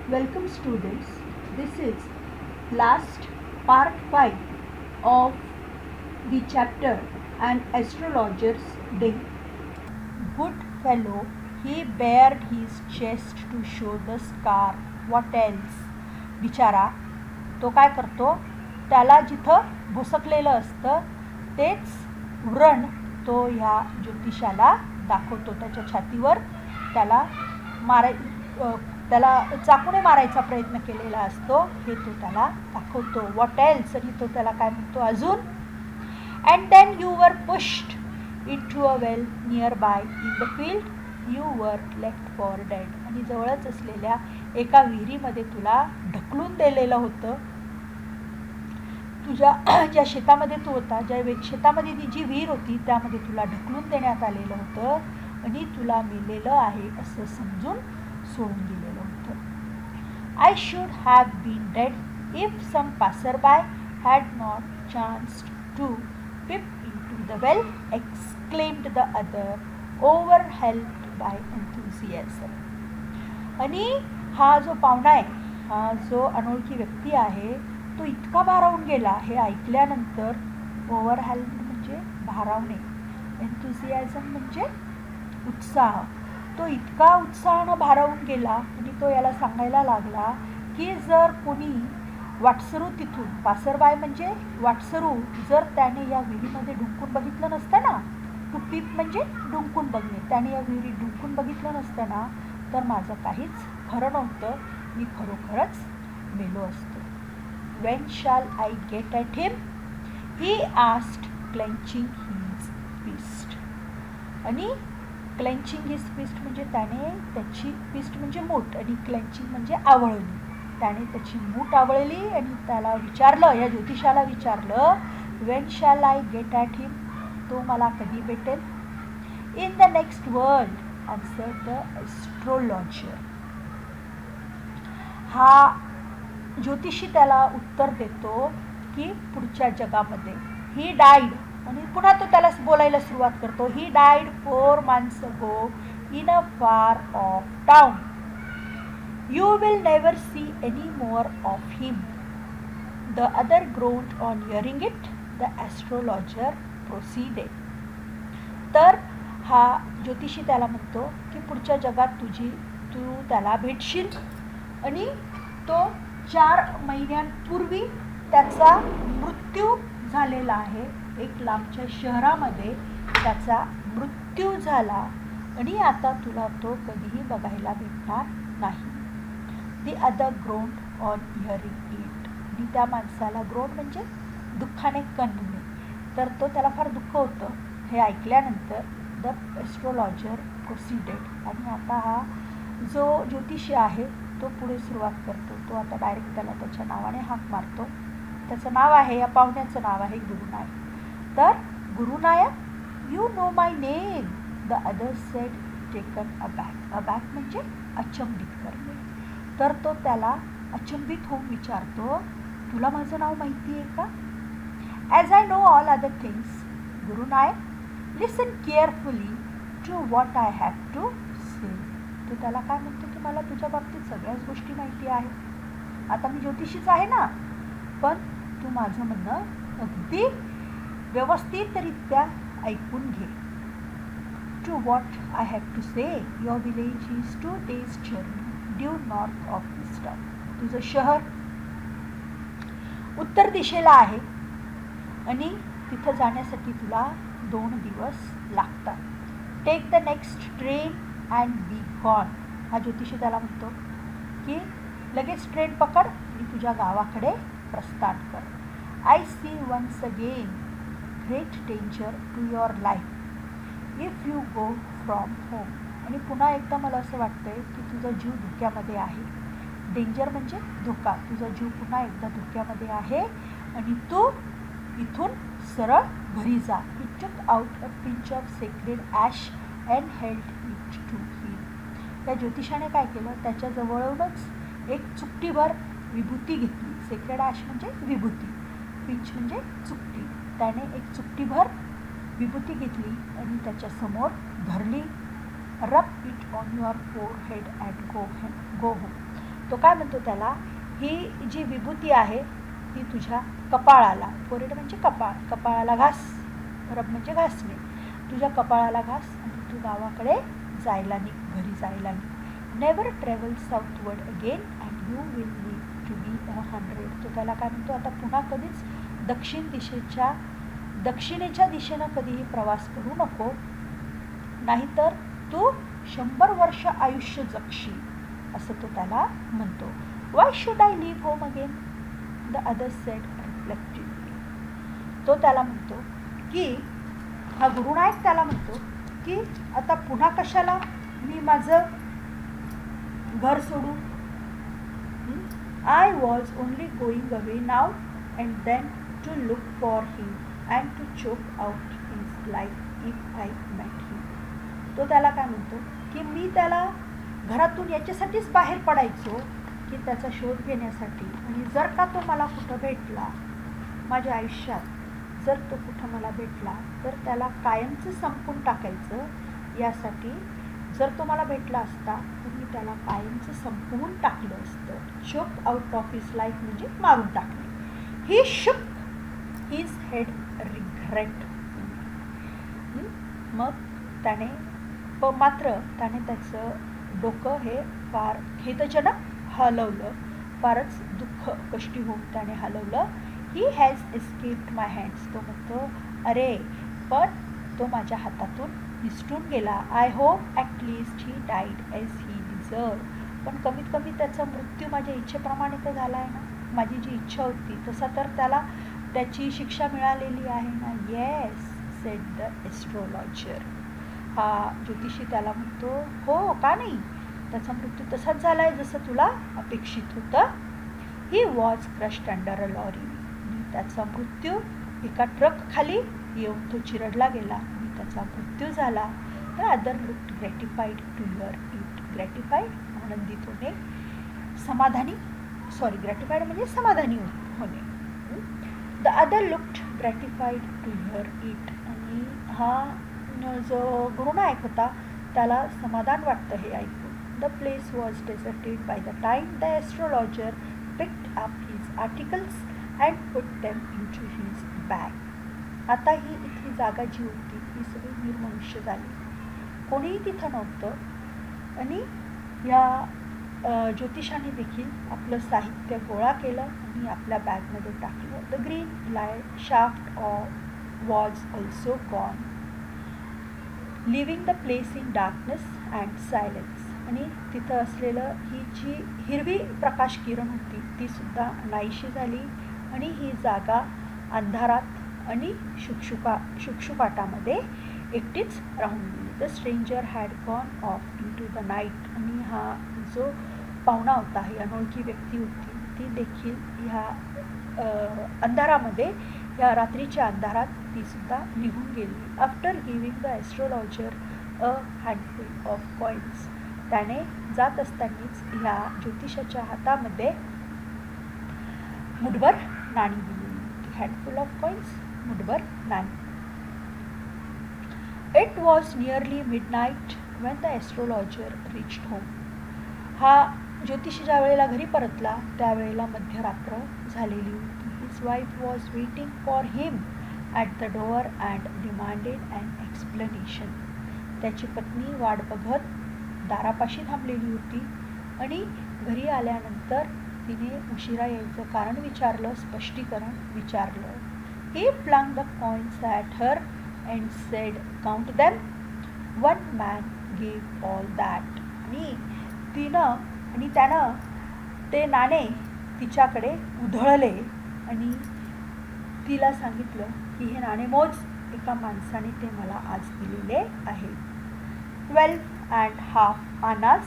Welcome students. This is last part 5 of the chapter An Astrologer's Day. Good fellow, he bared his chest to show the scar. What else? बिचारा तो काय करतो, त्याला जिथं भुसकलेलं असतं तेच व्रण तो ह्या ज्योतिषाला दाखवतो. त्याच्या छातीवर त्याला त्याला चाकूने मारायचा प्रयत्न केलेला असतो हे तो त्याला दाखवतो. What else? आणि तो त्याला काय म्हणतो अजून? And then you were pushed into a well nearby in the field you were left for dead. आणि जवळच असलेल्या एका विहिरीमध्ये तुला ढकलून दिलेलं होतं. तुझ्या ज्या शेतामध्ये तू होता, ज्या शेतामध्ये ती जी विहीर होती त्यामध्ये तुला ढकलून देण्यात आलेलं होतं आणि तुला मेलेलं आहे असं समजून सोडून दिलेलं होतं. I should have been dead if some passer by had not chanced to peep into the well, exclaimed the other, overwhelmed by enthusiasm. आणि हा जो पाहुणा आहे, हा जो अनोळखी व्यक्ती आहे, तो इतका भारावून गेला हे ऐकल्यानंतर. ओव्हरहेल्प्ड म्हणजे भारावणे, एन्थुसियाझम म्हणजे उत्साह. तो इतका उत्साहानं भारावून गेला आणि तो याला सांगायला लागला की जर कोणी वाटसरू तिथून, पासरबाय म्हणजे वाटसरू, जर त्याने या विहिरीमध्ये ढुंकून बघितलं नसतं ना, टू पीप म्हणजे ढुंकून बघणे, त्याने या विहिरीत ढुंकून बघितलं नसतं ना तर माझं काहीच खरं नव्हतं, मी खरोखरच मेलो असतो. When shall I get at him? He asked, clenching his fist. आणि क्लेंचिंग हिज फिस्ट म्हणजे त्याने त्याची फिस्ट म्हणजे मूठ आणि क्लेंचिंग म्हणजे आवळली. त्याने त्याची मूठ आवळली आणि त्याला विचारलं, या ज्योतिषाला विचारलं, when shall I get at him? तो मला कधी भेटेल? In the next world answer the astrologer. हा ज्योतिषी त्याला उत्तर देतो की पुढच्या जगामध्ये. ही डाईड, आणि पुन्हा तो त्याला बोलायला सुरुवात करतो. ही died 4 months ago in a far off town. You will never see any more of him. The other groaned on hearing it. The astrologer proceeded. तर हा ज्योतिषी त्याला म्हणतो की पुढच्या जगात तू त्याला भेटशील आणि तो 4 महिन्यांपूर्वी त्याचा मृत्यू झालेला आहे. एक लांबच्या शहरामध्ये त्याचा मृत्यू झाला आणि आता तुला तो कधीही बघायला भेटणार नाही. The other ग्रोन्ड on hearing it. आणि त्या माणसाला, ग्रोन म्हणजे दुःखाने कणणे, तर तो त्याला फार दुःख होतं हे ऐकल्यानंतर. The astrologer प्रोसिडेड. आणि आता हा जो ज्योतिषी आहे तो पुढे सुरुवात करतो. तो आता डायरेक्ट त्याला त्याच्या नावाने हाक मारतो. त्याचं नाव आहे, या पाहुण्याचं नाव आहे गुरुनायक. तर Gurunayak, you know my name. The other said, taken aback. Aback म्हणजे अचंबित करणे. तर तो त्याला अचंबित होऊन विचारतो, तुला माझं नाव माहिती आहे का? As I know all other things, Gurunayak, listen carefully to what I have to say. तो त्याला काय म्हणतो की मला तुझ्या बाबतीत सगळ्याच गोष्टी माहिती आहेत. आता मी ज्योतिषीच आहे ना, पण तू माझं म्हणणं अगदी व्यवस्थितरित्या ऐकून घे. To what I have to say, your village is 2 days journey due north of this town. तुझं शहर उत्तर दिशेला आहे आणि तिथं जाण्यासाठी तुला 2 दिवस लागतात. Take the next train and be gone. हा ज्योतिषी त्याला म्हणतो की लगेच ट्रेन पकड आणि तुझ्या गावाकडे प्रस्थान कर. I see once again great danger to your life if you go from home. आणि पुन्हा एकदा मला असं वाटतंय की तुझा जीव धोक्यामध्ये आहे. डेंजर म्हणजे धोका. तुझा जीव पुन्हा एकदा धोक्यामध्ये आहे आणि तू इथून सरळ घरी जा. He took out a pinch of sacred ash and held it to him. त्या ज्योतिषाने काय केलं, त्याच्याजवळूनच एक चुटकीभर विभूती घेतली. सेक्रेड ॲश म्हणजे विभूती, पिंच म्हणजे चुटकी. त्याने एक चुटकीभर विभूती घेतली आणि त्याच्यासमोर धरली. Rub it on your forehead and go home. तो काय म्हणतो त्याला, ही जी विभूती आहे ती तुझ्या कपाळाला, फोरहेड म्हणजे कपाळ, कपाळाला घास, रब म्हणजे घासणे, तुझ्या कपाळाला घास आणि तू गावाकडे जायला निघ, घरी जायला निघ. Never travel southward again and you will live to be 100. तो त्याला काय म्हणतो, आता पुन्हा कधीच दक्षिणेच्या दिशेनं कधीही प्रवास करू नको, नाहीतर तू 100 वर्ष आयुष्य जगशील, असं तो त्याला म्हणतो. Why should I leave home again, the other said reflectively. तो त्याला म्हणतो की, हा गुरुनायक त्याला म्हणतो की आता पुन्हा कशाला मी माझं घर सोडू. I was only going away now and then to look for him and to choke out his life if I met him. तो त्याला काय म्हणतो की मी त्याला घरातून याच्यासाठीच बाहेर पडायचो की त्याचा शोध घेण्यासाठी, आणि जर का तो मला कुठं भेटला माझ्या आयुष्यात, जर तो कुठं मला भेटला तर त्याला कायमचं संपून टाकायचं यासाठी. जर तो मला भेटला असता तर मी त्याला कायमचं संपवून टाकलं असतं. चोक आउट ऑफ हिज लाईफ म्हणजे मारून टाकणे. ही शुक हिज हेड रिग्रेट. मग त्याने मात्र त्याने त्याचं डोकं हे फार खेदजनक हलवलं, फारच दुःख कष्टी होऊन त्याने हलवलं. He has escaped my hands. तो म्हणतो, अरे पण तो माझ्या हातातून निसटून गेला. I hope at least he died age he deserve. पण कमीत कमी त्याचा मृत्यू माझ्या इच्छेप्रमाणे तर झाला आहे ना, माझी जी इच्छा होती तसा तर त्याला त्याची शिक्षा मिळालेली आहे ना. Yes sed the astrologer. हा ज्योतिषी त्याला म्हणतो, हो का नाही, त्याचा मृत्यू तसाच झाला आहे जसं तुला अपेक्षित होतं. He was crushed under a lorry. त्याचा मृत्यू एका ट्रक खाली येऊन तो चिरडला गेला आणि त्याचा मृत्यू झाला. The other looked gratified to hear it. Gratified आनंदित होणे, समाधानी, ग्रॅटिफाईड म्हणजे समाधानी होणे. The other looked gratified to hear it. आणि हा जो गुरुनायक होता त्याला समाधान वाटतं हे ऐकून. The place was deserted by the time the astrologer picked up his articles and put them into his bag. आता ही इथली जागा जी होती ही सगळी निर्मनुष्य झाली, कोणीही तिथं नव्हतं. आणि या ज्योतिषाने देखील आपलं साहित्य गोळा केलं आणि आपल्या बॅगमध्ये टाकलं. The green light shaft was also gone, living the place in darkness and silence. आणि तिथं असलेलं ही जी हिरवी प्रकाश किरण होती ती सुद्धा नाहीशी झाली आणि ही जागा अंधारात आणि शुकशुकाटामध्ये एकटीच राहून गेली. The stranger had gone off into the night. आणि हा जो पाहुणा होता, ही अनोळखी व्यक्ती होती, ती देखील ह्या अंधारामध्ये, या रात्रीच्या अंधारात ती सुद्धा निघून गेली. After giving the astrologer a handful of coins. त्याने जात असतानाच ह्या ज्योतिषाच्या हातामध्ये मुठभर नाणी दिलेली होती. हँडफुल ऑफ कॉईन्स, मुठभर नाणी. It was nearly midnight when the astrologer reached home. हा ज्योतिषी ज्या वेळेला घरी परतला त्यावेळेला मध्यरात्र झालेली होती. His wife was waiting for him at the door and demanded an explanation. त्याची पत्नी वाट बघत दारापाशी थांबलेली होती आणि घरी आल्यानंतर तिने उशिरा यायचं कारण विचारलं, स्पष्टीकरण विचारलं. He flung the coins at her and said, count them, one man gave all that. आणि त्यानं ते नाणे तिच्याकडे उधळले आणि तिला सांगितलं की हे नाणे मोज, एका माणसाने ते मला आज दिलेले आहे. 12.5 आनाज,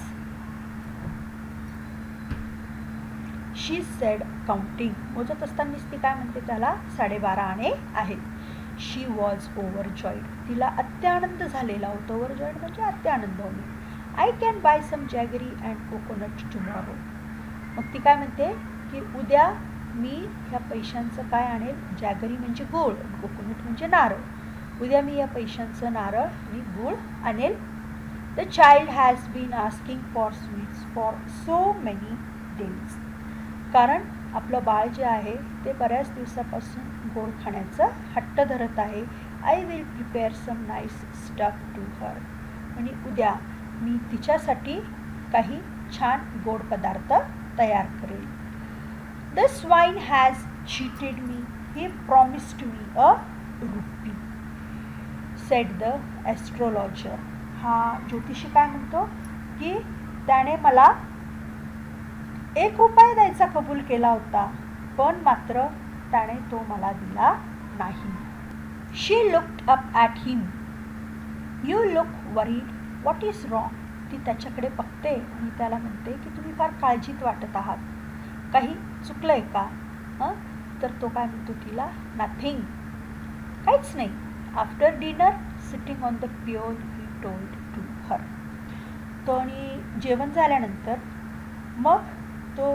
शी सेड काउंटिंग. मोजत असतानाच ती काय म्हणते, त्याला 12.5 आणे आहेत. She was overjoyed. तिला अत्यानंद झालेला होता. ओव्हरजॉईड म्हणजे अत्यानंद होणे. I can buy some jaggery and coconut tomorrow. मग ती काय म्हणते की उद्या मी ह्या पैशांचं काय आणेल, जॅगरी म्हणजे गूळ, कोकोनट म्हणजे नारळ. उद्या मी या पैशांचं नारळ आणि गूळ आणेल. The child has been asking for sweets for so many details. कारण आपलं बाळ जे आहे ते बऱ्याच दिवसापासून गोड खाण्याचा हट्ट धरत आहे. I will prepare some nice stuff to her. आणि उद्या मी तिच्यासाठी काही छान गोड पदार्थ तयार करेल. The swine has cheated me. He promised me a rupee, said the astrologer. हा ज्योतिषी काय म्हणतो की त्याने मला 1 रुपया द्यायचा कबूल केला होता, पण मात्र त्याने तो मला दिला नाही. She looked up at him. You look worried. What is wrong. ती त्याच्याकडे बघते आणि त्याला म्हणते की तुम्ही फार काळजीत वाटत आहात, काही चुकलं आहे का? तर तो काय म्हणतो तिला, नथिंग, काहीच नाही. After dinner sitting on the pial he told to her. तो आणि जेवण झाल्यानंतर मग तो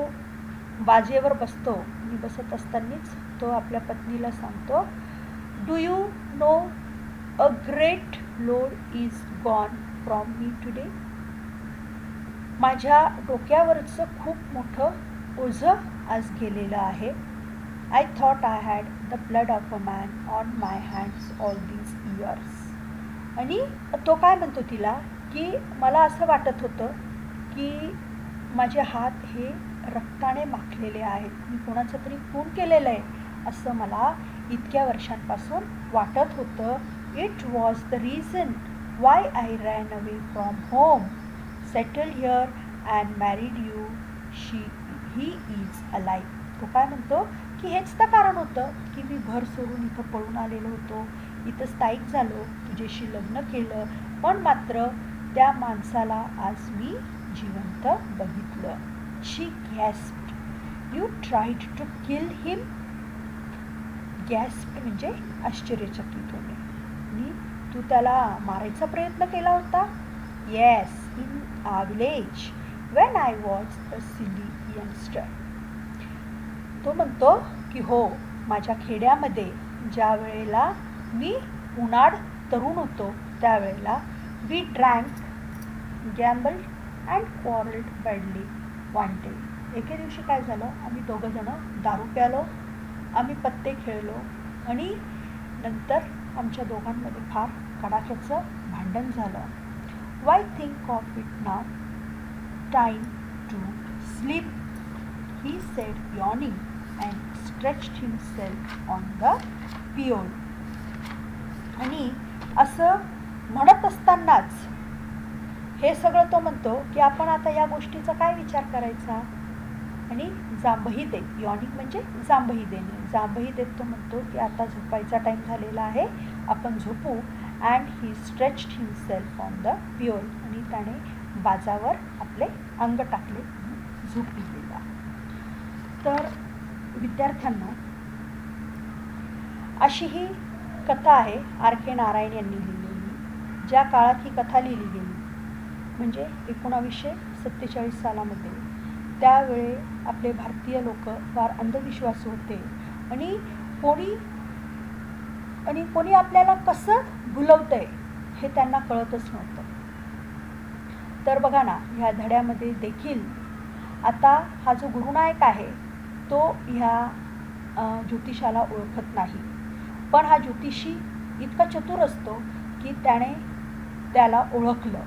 बाजेवर बसतो आणि बसत असतानाच तो आपल्या पत्नीला सांगतो, do you know a great load is gone from me today. माझ्या डोक्यावरचं खूप मोठं ओझं आज गेलेलं आहे. I thought I had the blood of a man on my hands all these years. आणि तो काय म्हणतो तिला की मला असं वाटत होतं की माझे हात हे रक्ताने माखलेले आहेत, मी कोणाचं तरी खून केलेलं आहे असं मला इतक्या वर्षांपासून वाटत होतं. It was the reason why I ran away from home, settle here and married you. He is alive. तो काय म्हणतो की हेच तर कारण होतं की मी घर सोडून इथं पळून आलेलो होतो, इथं स्थायिक झालो, तुझ्याशी लग्न केलं, पण मात्र त्या माणसाला आज मी जिवंत बघितलं. She gasped. You tried to kill him. Gasped म्हणजे आश्चर्यचकित होणे. आणि तू त्याला मारायचा प्रयत्न केला होता. Yes, in our village when I was a silly youngster. तो म्हणतो की हो, माझ्या खेड्यामध्ये ज्या वेळेला मी उन्हाळ तरुण होतो त्यावेळेला we drank, gambled and quarrelled badly one day. एके दिवशी काय झालं, आम्ही दोघंजणं दारू प्यालो, आम्ही पत्ते खेळलो आणि नंतर आमच्या दोघांमध्ये फार कडाक्याचं भांडण झालं. Why think of it now, time to sleep, he said yawning and stretched himself on the pial. आणि असं म्हणत असतानाच हे सगळं तो म्हणतो की आपण आता या गोष्टीचा काय विचार करायचा. आणि जांभही दे, यॉर्निंग म्हणजे जांभही देणे, जांभही देत तो म्हणतो की आता झोपायचा टाईम झालेला आहे, आपण झोपू. And he stretched himself on the pial. आणि त्याने बाजावर आपले अंग टाकले, झोपी गेला. तर विद्यार्थ्यांना अशी ही कथा आहे R.K. नारायण यांनी लिहिलेली. ज्या काळात ही कथा लिहिली गेली म्हणजे 1947 सालामध्ये, त्यावेळे आपले भारतीय लोक फार अंधविश्वासू होते आणि कोणी आपल्याला कसं भुलवतंय हे त्यांना कळतच नव्हतं. तर बघा ना, ह्या धड्यामध्ये देखील आता हा जो गुरुनायक आहे तो ह्या ज्योतिषाला ओळखत नाही, पण हा ज्योतिषी इतका चतुर असतो की त्याने त्याला ओळखलं.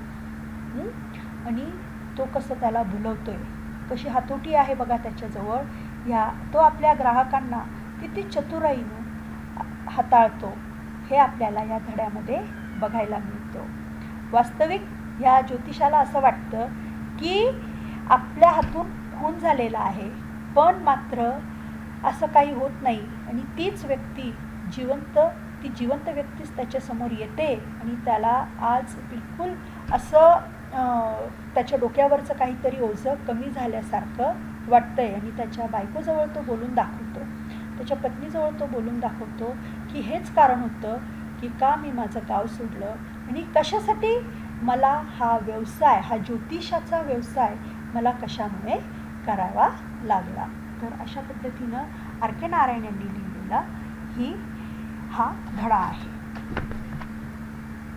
आणि तो कसं त्याला भुलवतोय, कशी हातोटी आहे बघा त्याच्याजवळ. तो आपल्या ग्राहकांना किती चतुराईनं हाताळतो हे आपल्याला या धड्यामध्ये बघायला मिळतं. वास्तविक ह्या ज्योतिषाला असं वाटतं की आपल्या हातून खून झालेला आहे, पण मात्र असं काही होत नाही. आणि तीच व्यक्ती जिवंत व्यक्तीच त्याच्यासमोर येते आणि त्याला आज बिलकुल असं त्याच्या डोक्यावरचं काहीतरी ओझं कमी झाल्यासारखं वाटतंय. आणि त्याच्या बायकोजवळ तो बोलून दाखवतो, त्याच्या पत्नीजवळ तो बोलून दाखवतो की हेच कारण होतं की का मी माझं गाव सोडलं आणि कशासाठी मला हा व्यवसाय, हा ज्योतिषाचा व्यवसाय मला कशामुळे करावा लागला. तर अशा पद्धतीनं R.K. नारायण यांनी लिहिलेला हा धडा आहे.